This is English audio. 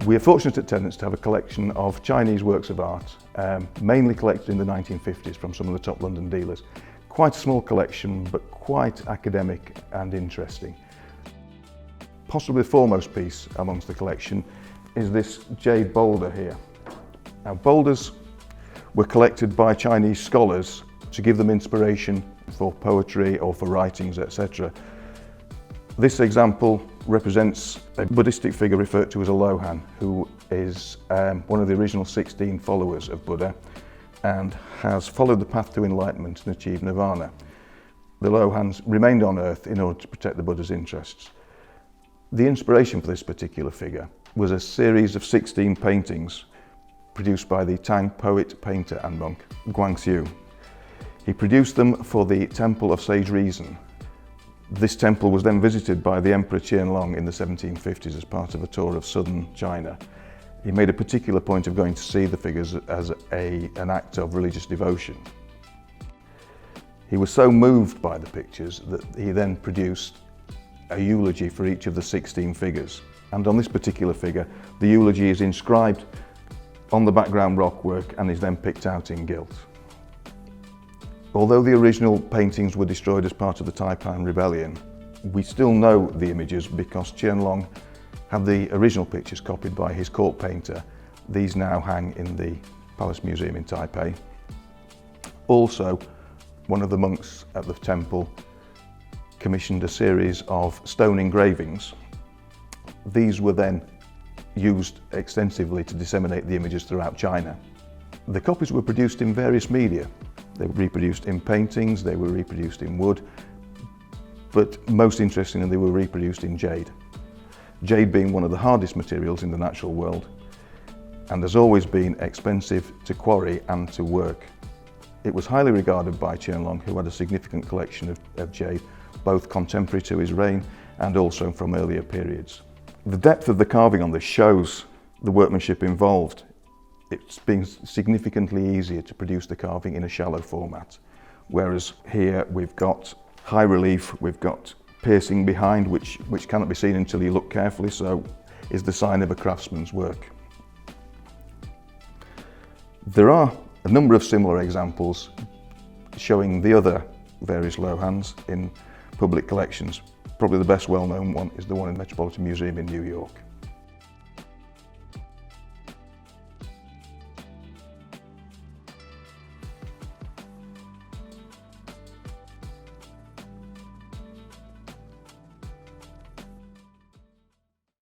We are fortunate at Tennants to have a collection of Chinese works of art, mainly collected in the 1950s from some of the top London dealers. Quite a small collection, but quite academic and interesting. Possibly the foremost piece amongst the collection is this jade boulder here. Now, boulders were collected by Chinese scholars to give them inspiration for poetry or for writings, etc. This example represents a Buddhistic figure referred to as a Luohan, who is one of the original 16 followers of Buddha and has followed the path to enlightenment and achieved nirvana. The Luohans remained on earth in order to protect the Buddha's interests. The inspiration for this particular figure was a series of 16 paintings produced by the Tang poet, painter and monk Guangxiu. He produced them for the Temple of Sage Reason. This temple was then visited by the Emperor Qianlong in the 1750s as part of a tour of southern China. He made a particular point of going to see the figures as an act of religious devotion. He was so moved by the pictures that he then produced a eulogy for each of the 16 figures. And on this particular figure, the eulogy is inscribed on the background rockwork and is then picked out in gilt. Although the original paintings were destroyed as part of the Taipan Rebellion, we still know the images because Qianlong had the original pictures copied by his court painter. These now hang in the Palace Museum in Taipei. Also, one of the monks at the temple commissioned a series of stone engravings. These were then used extensively to disseminate the images throughout China. The copies were produced in various media. They were reproduced in paintings, they were reproduced in wood, but most interestingly, they were reproduced in jade. Jade being one of the hardest materials in the natural world, and has always been expensive to quarry and to work. It was highly regarded by Qianlong, who had a significant collection of jade, both contemporary to his reign and also from earlier periods. The depth of the carving on this shows the workmanship involved. It's been significantly easier to produce the carving in a shallow format, whereas here we've got high relief, we've got piercing behind, which cannot be seen until you look carefully, so is the sign of a craftsman's work. There are a number of similar examples showing the other various Luohans in public collections. Probably the best well-known one is the one in the Metropolitan Museum in New York.